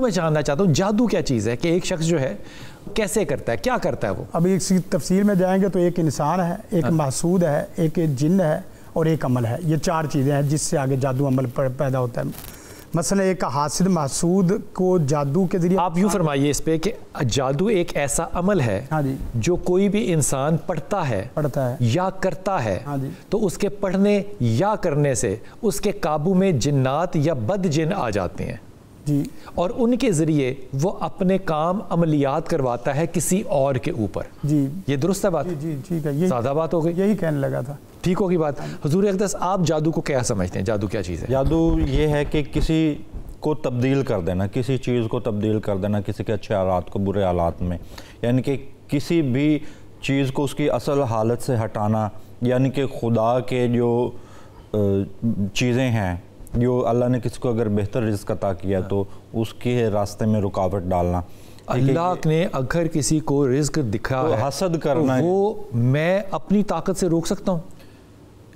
کو میں جاننا چاہتا ہوں جادو کیا چیز ہے کہ ایک شخص جو ہے کیسے کرتا ہے, کیا کرتا ہے وہ؟ ابھی ایک تفصیل میں جائیں گے تو ایک انسان ہے, ایک محسود ہے, ایک جن ہے اور ایک عمل ہے. یہ 4 چیزیں ہیں جس سے آگے جادو عمل پیدا ہوتا ہے. مثلا ایک حاسد محسود کو جادو کے ذریعے, آپ یوں فرمائیے اس پہ کہ جادو ایک ایسا عمل ہے جو کوئی بھی انسان پڑھتا ہے یا کرتا ہے, تو اس کے پڑھنے یا کرنے سے اس کے قابو میں جنات یا بد جن آ جاتے ہیں جی, اور ان کے ذریعے وہ اپنے کام عملیات کرواتا ہے کسی اور کے اوپر. جی یہ درست ہے بات؟ جی ٹھیک ہے, سادہ بات ہو گئی, یہی کہنے لگا تھا. ٹھیک ہوگی بات. حضور اقدس آپ جادو کو کیا سمجھتے ہیں, جادو کیا چیز ہے؟ جادو یہ ہے کہ کسی کو تبدیل کر دینا, کسی چیز کو تبدیل کر دینا کسی کے اچھے حالات کو برے حالات میں, یعنی کہ کسی بھی چیز کو اس کی اصل حالت سے ہٹانا, یعنی کہ خدا کے جو چیزیں ہیں, جو اللہ نے کسی کو اگر بہتر رزق عطا کیا تو اس کے راستے میں رکاوٹ ڈالنا. اللہ نے اگر کسی کو رزق دکھا ہے حسد کرنا, وہ میں اپنی طاقت سے روک سکتا ہوں؟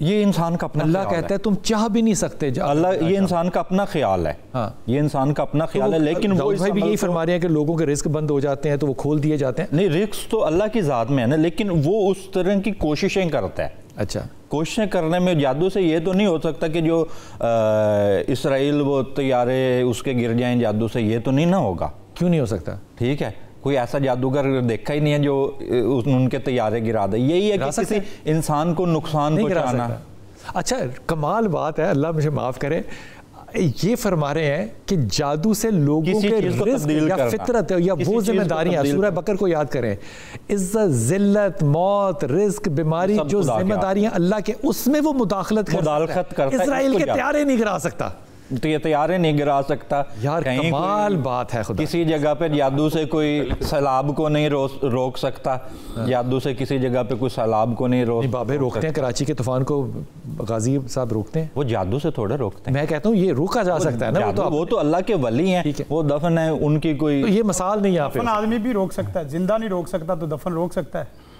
یہ انسان کا اپنا اللہ کہتا ہے تم چاہ بھی نہیں سکتے. اللہ یہ انسان کا اپنا خیال ہے, یہ انسان کا اپنا خیال ہے, لیکن وہ بھائی بھی یہی فرما رہے ہیں کہ لوگوں کے رزق بند ہو جاتے ہیں تو وہ کھول دیے جاتے ہیں. نہیں, رزق تو اللہ کی ذات میں ہے نا, لیکن وہ اس طرح کی کوششیں کرتا ہے. اچھا, کوششیں کرنے میں جادو سے یہ تو نہیں ہو سکتا کہ جو اسرائیل وہ طیارے اس کے گر جائیں, جادو سے یہ تو نہیں نہ ہوگا. کیوں نہیں ہو سکتا؟ ٹھیک ہے, کوئی ایسا جادوگر دیکھا ہی نہیں ہے جو ان کے طیارے گرا دے. یہی ہے کہ کسی انسان کو نقصان پہنچانا. اچھا, کمال بات ہے, اللہ مجھے معاف کرے, یہ فرما رہے ہیں کہ جادو سے لوگوں کے رزق یا فطرت یا وہ ذمہ داریاں, سورہ بقرہ کو یاد کریں, عزت, ذلت, موت, رزق, بیماری, جو ذمہ داریاں اللہ کے, اس میں وہ مداخلت کرتا ہے. اسرائیل کے طیارے نہیں گرا سکتا, تو یہ طیارے نہیں گرا سکتا. یار کمال بات ہے. خدا کسی جگہ پہ جادو سے کوئی سیلاب کو نہیں روک سکتا, جادو سے کسی جگہ پہ کوئی سیلاب کو نہیں روک سکتا. بابے روکتے ہیں کراچی کے طوفان کو, غازی صاحب روکتے ہیں, وہ جادو سے تھوڑے روکتے ہیں. میں کہتا ہوں یہ روکا جا سکتا ہے نا, وہ تو اللہ کے ولی ہیں, وہ دفن ہے ان کی کوئی, یہ مثال نہیں. یہاں پہ دفن آدمی بھی روک سکتا ہے, زندہ نہیں روک سکتا تو دفن روک سکتا ہے.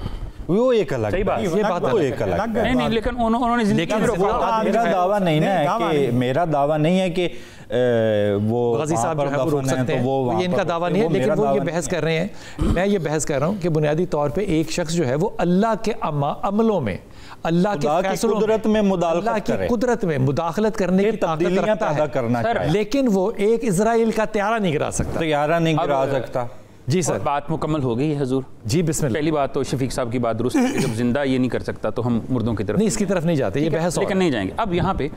وہ ایک الگ بات, یہ بات ایک الگ ہے. نہیں, لیکن انہوں نے زندگی میں روکا. میرا دعویٰ نہیں ہے کہ میرا دعویٰ نہیں ہے کہ وہ غازی صاحب جو ہے وہ روک سکتے ہیں, یہ ان کا دعویٰ نہیں ہے, لیکن وہ یہ بحث کر رہے ہیں. میں یہ بحث کر رہا ہوں کہ بنیادی طور پہ ایک شخص جو ہے وہ اللہ کے عملوں میں, اللہ کے فیصلوں اللہ کی قدرت میں مداخلت کرنے کی طاقت رکھتا ہے, لیکن وہ ایک اسرائیل کا طیارہ نہیں گرا سکتا. طیارہ نہیں گرا سکتا. جی سر, بات مکمل ہو گئی ہے حضور. جی بسم اللہ. پہلی بات تو شفیق صاحب کی بات درست ہے, جب زندہ یہ نہیں کر سکتا تو ہم مردوں کی طرف نہیں, اس کی طرف نہیں جاتے, یہ بحث لیکن نہیں جائیں گے. اب یہاں پہ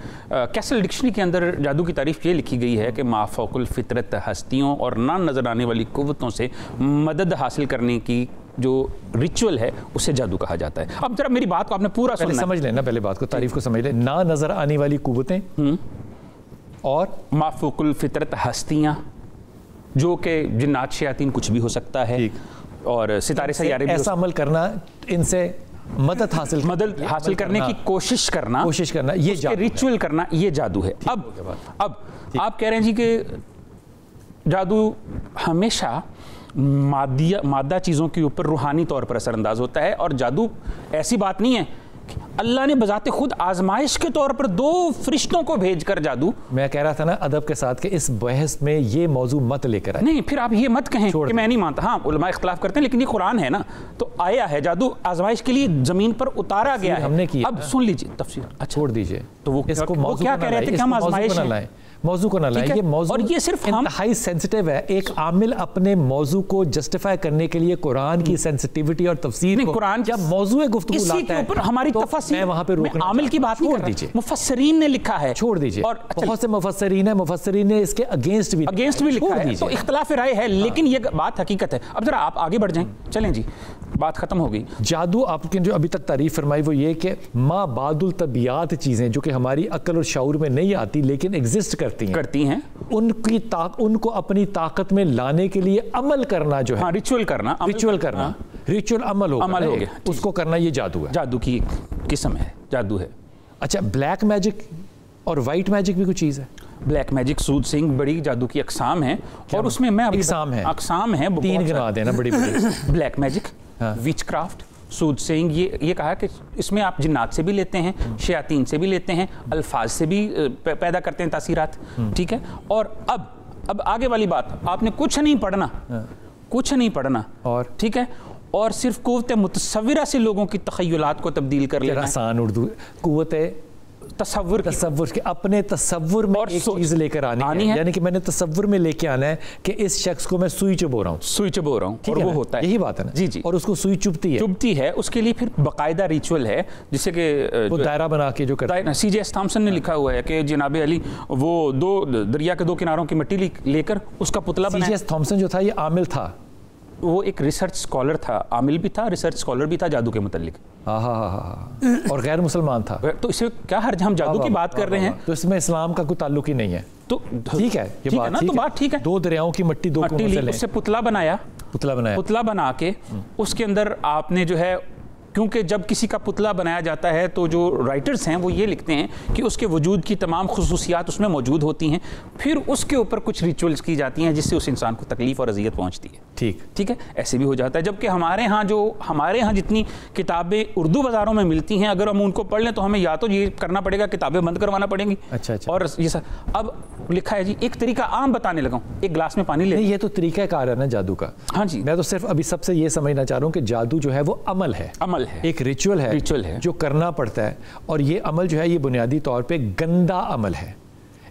کیسل ڈکشنری کے اندر جادو کی تعریف یہ لکھی گئی ہے کہ مافوق الفطرت ہستیوں اور نہ نظر آنے والی قوتوں سے مدد حاصل کرنے کی جو ریچول ہے اسے جادو کہا جاتا ہے. اب ذرا میری بات کو آپ نے پورا سمجھ لیں نا, پہلے بات کو, تعریف کو سمجھ لیں. نہ نظر آنے والی قوتیں اور مافوق الفطرت ہستیاں, جو کہ جنات شیاطین کچھ بھی ہو سکتا ہے, اور ستارے سیارے بھی, ایسا عمل کرنا, ان سے مدد حاصل کرنے کی کوشش کرنا, یہ ریچول کرنا, یہ جادو ہے. اب آپ کہہ رہے ہیں جی کہ جادو ہمیشہ مادہ چیزوں کے اوپر روحانی طور پر اثر انداز ہوتا ہے, اور جادو ایسی بات نہیں ہے. اللہ نے بذات خود آزمائش کے طور پر 2 فرشتوں کو بھیج کر جادو, میں کہہ رہا تھا نا ادب کے ساتھ کہ اس بحث میں یہ موضوع مت لے کر آئے. نہیں, پھر آپ یہ مت کہیں کہ میں نہیں مانتا. ہاں, علماء اختلاف کرتے ہیں, لیکن یہ قرآن ہے نا, تو آیا ہے جادو آزمائش کے لیے زمین پر اتارا گیا ہے, ہم نے کیا. اب سن لیجئے تفسیر. چھوڑ دیجئے, تو وہ کیا کہہ رہے تھے کہ ہم آزمائش ہیں, موضوع کو نہ لائیں. یہ موضوع اور یہ صرف انتہائی سینسٹیو ہے. ایک عامل اپنے موضوع کو جسٹیفائی کرنے کے لیے قرآن کی سینسٹیوٹی اور تفسیر کو, جب موضوع گفتگو لاتا ہے ہماری تفسیر, میں وہاں پہ روکنا, عامل کی بات نہیں کر رہا, مفسرین نے لکھا ہے. چھوڑ دیجئے, اور بہت سے مفسرین ہیں, مفسرین نے اس کے اگینسٹ بھی لکھا ہے, تو اختلاف رائے ہے, لیکن یہ بات حقیقت ہے. اب ذرا آپ آگے بڑھ جائیں. چلیں جی, بات ختم ہو گئی. جادو آپ کی جو ابھی تک تعریف فرمائی وہ یہ کہ ما بعد الطبیعات چیزیں جو کہ ہماری عقل اور شعور میں نہیں آتی لیکن ایگزسٹ کرتی ہیں, ان کو اپنی طاقت میں لانے کے لیے عمل کرنا جو ہے, ریچول کرنا, ریچول عمل ہو گیا, اس کو کرنا, یہ جادو ہے. جادو کی ایک قسم ہے, جادو ہے. اچھا, بلیک میجک اور وائٹ میجک بھی کوئی چیز ہے؟ بلیک میجک, سود سنگ, بڑی جادو کی اقسام ہیں, اور اس میں اقسام ہیں 3 گنا دینا بڑی بڑی. بلیک میجک, ویچ کرافٹ, سود سنگ, یہ کہا کہ اس میں آپ جنات سے بھی لیتے ہیں, شیاطین سے بھی لیتے ہیں, الفاظ سے بھی پیدا کرتے ہیں تاثیرات, ٹھیک ہے. اور اب اب آگے والی بات, آپ نے کچھ نہیں پڑھنا اور ٹھیک ہے, اور صرف قوت متصورہ سے لوگوں کی تخیلات کو تبدیل کر لینا. آسان اردو, قوت تصور کے اپنے تصور میں ایک چیز لے کر آنی ہے, یعنی کہ میں نے تصور میں لے کے آنا ہے کہ اس شخص کو میں سوئی چبو رہا ہوں, اور وہ ہوتا ہے, یہی بات ہے نا جی, اور اس کو سوئی چبھتی ہے. اس کے لیے پھر باقاعدہ ریچول ہے, جسے کہ وہ دائرہ بنا کے جو کرتا ہے. سی جے ایس تھامسن نے لکھا ہوا ہے کہ جناب علی وہ دریا کے 2 کناروں کی مٹی لے کر اس کا پتلا بنایا. سی جے ایس تھامسن جو تھا یہ عامل تھا, وہ ایک ریسرچ اسکالر تھا, عامل بھی تھا, ریسرچ اسکالر بھی تھا جادو کے متعلق, اور غیر مسلمان تھا. تو اسے کیا حرج, ہم جادو کی بات کر رہے ہیں تو اس میں اسلام کا کوئی تعلق ہی نہیں ہے. تو ٹھیک ہے, یہ بات ٹھیک ہے. 2 دریاؤں کی مٹی 2 کنویں سے لیں, اس سے پتلا بنا کے اس کے اندر آپ نے جو ہے, کیونکہ جب کسی کا پتلا بنایا جاتا ہے تو جو رائٹرز ہیں وہ یہ لکھتے ہیں کہ اس کے وجود کی تمام خصوصیات اس میں موجود ہوتی ہیں, پھر اس کے اوپر کچھ ریچولز کی جاتی ہیں جس سے اس انسان کو تکلیف اور اذیت پہنچتی ہے. ٹھیک ہے, ایسے بھی ہو جاتا ہے. جبکہ ہمارے ہاں جتنی کتابیں اردو بازاروں میں ملتی ہیں, اگر ہم ان کو پڑھ لیں تو ہمیں یا تو یہ کرنا پڑے گا, کتابیں بند کروانا پڑیں گی. اچھا. اور یہ سر اب لکھا ہے جی, ایک طریقہ عام بتانے لگا ہوں, ایک گلاس میں پانی لے. یہ تو طریقہ کار ہے نا جادو کا. ہاں جی, میں تو صرف ابھی سب سے یہ سمجھنا چاہ رہا ہوں کہ جادو جو ہے وہ عمل ہے, ایک ریچول ہے جو کرنا پڑتا ہے, اور یہ عمل جو ہے یہ بنیادی طور پہ گندا عمل ہے.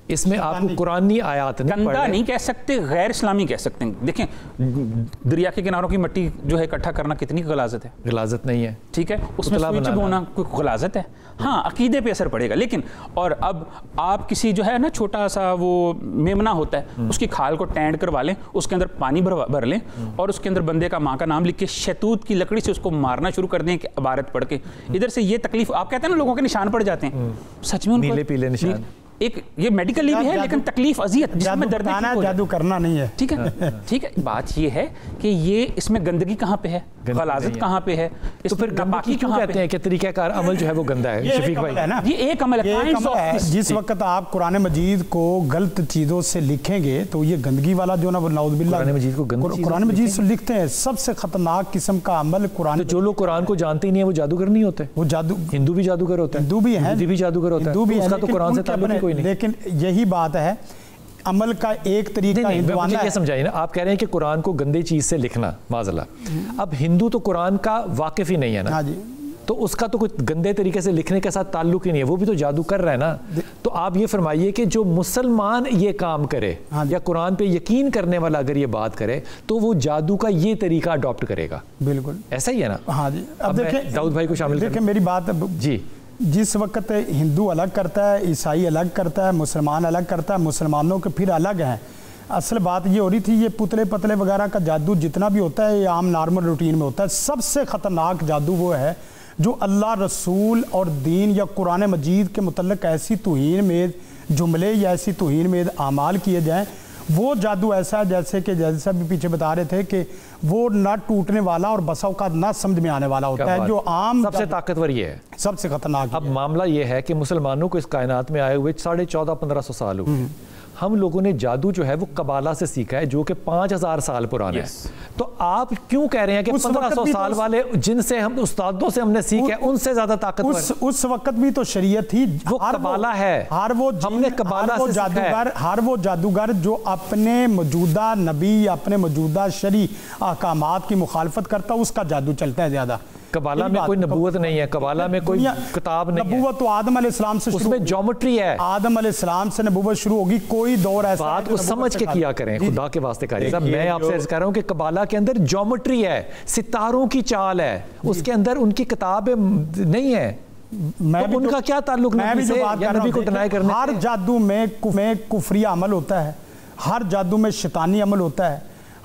اس میں آپ کو قرآنی آیات گندا نہیں کہہ سکتے, غیر اسلامی کہہ سکتے ہیں. دیکھیں دریا کے کناروں کی مٹی جو ہے اکٹھا کرنا کتنی غلاظت ہے. غلاظت نہیں ہے, ٹھیک ہے, اس میں سوئی چبونا کوئی غلاظت ہے. ہاں عقیدے پہ اثر پڑے گا, لیکن اور اب آپ کسی جو ہے نا چھوٹا سا وہ میمنا ہوتا ہے, اس کی کھال کو ٹینڈ کروا لیں, اس کے اندر پانی بھر لیں, اور اس کے اندر بندے کا ماں کا نام لکھ کے شہتوت کی لکڑی سے اس کو مارنا شروع کر دیں کہ عبارت پڑھ کے. ادھر سے یہ تکلیف, آپ کہتے ہیں نا لوگوں کے نشان پڑ جاتے ہیں, سچ میں نیلے پیلے نشان, ایک یہ میڈیکلی بھی ہے, لیکن تکلیف اذیت جس میں درد ہے, جادو کرنا نہیں ہے. ٹھیک ہے, بات یہ ہے کہ یہ اس میں گندگی کہاں پہ ہے, غلاظت کہاں پہ ہے, تو پھر گندگی کیوں کہتے ہیں کہ طریقہ کار عمل جو ہے وہ گندا ہے. شفیق بھائی یہ ایک عمل ہے. جس وقت آپ قرآن مجید کو غلط چیزوں سے لکھیں گے تو یہ گندگی والا جو نا وہ نعوذ باللہ قرآن مجید سے لکھتے ہیں, سب سے خطرناک قسم کا عمل قرآن. جو لوگ قرآن کو جانتے ہی نہیں ہیں وہ جادوگر نہیں ہوتے. وہ جادو, ہندو بھی جادوگر ہوتے ہیں, ہندو بھی ہیں, بھی جادوگر ہوتا ہے, اس کا تو قرآن سے تعلق ہی کوئی نہیں. لیکن یہی بات ہے, عمل کا ایک طریقہ مجھے یہ سمجھائیے نا, آپ کہہ رہے ہیں کہ قرآن کو گندے چیز سے لکھنا معذاللہ, اب ہندو تو قرآن کا واقف ہی نہیں ہے نا, تو اس کا تو کوئی گندے طریقے سے لکھنے کے ساتھ تعلق ہی نہیں ہے, وہ بھی تو جادو کر رہا ہے نا. تو آپ یہ فرمائیے کہ جو مسلمان یہ کام کرے یا قرآن پہ یقین کرنے والا اگر یہ بات کرے تو وہ جادو کا یہ طریقہ اڈاپٹ کرے گا. بالکل ایسا ہی ہے نا. ہاں جی, اب دیکھیں داؤد بھائی کو شامل دیکھیں میری بات. جی, جس وقت ہندو الگ کرتا ہے, عیسائی الگ کرتا ہے, مسلمان الگ کرتا ہے, مسلمانوں کے پھر الگ ہیں. اصل بات یہ ہو رہی تھی, یہ پتلے پتلے وغیرہ کا جادو جتنا بھی ہوتا ہے یہ عام نارمل روٹین میں ہوتا ہے. سب سے خطرناک جادو وہ ہے جو اللہ رسول اور دین یا قرآن مجید کے متعلق ایسی توہین میں جملے یا ایسی توہین میں اعمال کیے جائیں. وہ جادو ایسا ہے جیسے کہ جیسا بھی پیچھے بتا رہے تھے کہ وہ نہ ٹوٹنے والا اور بسا اوقات نہ سمجھ میں آنے والا ہوتا ہے, جو عام سب سے طاقتور یہ ہے, سب سے خطرناک. اب معاملہ یہ ہے کہ مسلمانوں کو اس کائنات میں آئے ہوئے 1450-1500 سال ہوئے. ہم لوگوں نے جادو جو ہے وہ قبالہ سے سیکھا ہے جو کہ 5000 سال پرانا ہے. تو آپ کیوں کہہ رہے ہیں کہ 1500 سال والے جن سے ہم استادوں سے ہم نے سیکھا ہے ان سے زیادہ طاقتور ہے؟ اس وقت بھی تو شریعت تھی, وہ قبالہ ہے. ہم نے قبالہ سے ہر وہ جادوگر جو اپنے موجودہ نبی اپنے موجودہ شرعی احکامات کی مخالفت کرتا اس کا جادو چلتا ہے زیادہ. قبالہ میں کوئی نبوت نہیں ہے, قبالہ میں کوئی کتاب نہیں ہے. نبوت تو آدم علیہ السلام سے اس میں جیومیٹری ہے, آدم علیہ السلام سے نبوت شروع ہوگی. کوئی دور ایسا بات کو سمجھ کے کیا کریں خدا کے واسطے قاری صاحب. میں آپ سے عرض کر رہا ہوں کہ قبالہ کے اندر جیومیٹری ہے, ستاروں کی چال ہے, اس کے اندر ان کی کتابیں نہیں ہے. تو ان کا کیا تعلق نبی سے یا نبی کو ڈینائی کرنے؟ ہر جادو میں کفری عمل ہوتا ہے, ہر جادو میں شیطانی عمل ہوتا ہے,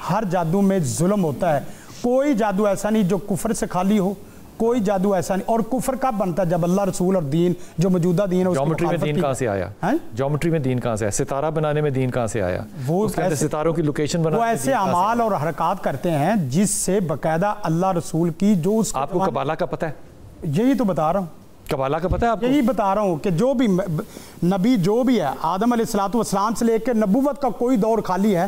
ہر جادو میں ظلم ہوتا ہے. کوئی جادو ایسا نہیں جو کفر سے خالی ہو, کوئی جادو ایسا نہیں. اور کفر کب بنتا ہے؟ جب اللہ رسول اور دین جو موجودہ دین ہے. جیومیٹری میں دین کہاں سے آیا؟ جیومیٹری میں دین کہاں سے آیا؟ ستارہ بنانے میں دین کہاں سے آیا؟ وہ ستاروں کی لوکیشن بنانے وہ ایسے اعمال اور حرکات کرتے ہیں جس سے باقاعدہ اللہ رسول کی جو اس آپ کو قبالہ کا پتہ ہے؟ یہی تو بتا رہا ہوں. قبالہ کا پتہ ہے آپ کو؟ یہی بتا رہا ہوں کہ جو بھی نبی جو بھی ہے آدم علیہ السلام سے لے کے نبوت کا کوئی دور خالی ہے.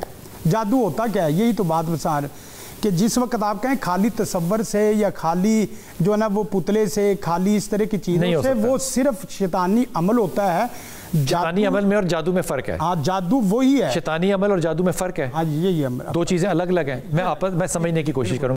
جادو ہوتا کیا ہے؟ یہی تو بات بتا رہے کہ جس وقت آپ کہیں خالی تصور سے یا خالی جو ہے نا وہ پتلے سے خالی اس طرح کی چیزوں سے, وہ صرف شیطانی عمل ہوتا ہے شیطانی عمل میں اور جادو میں فرق ہے. ہاں جادو وہی ہے. شیطانی عمل اور جادو میں فرق ہے. ہاں یہی ہے. دو چیزیں الگ الگ ہیں. میں سمجھنے کی کوشش کروں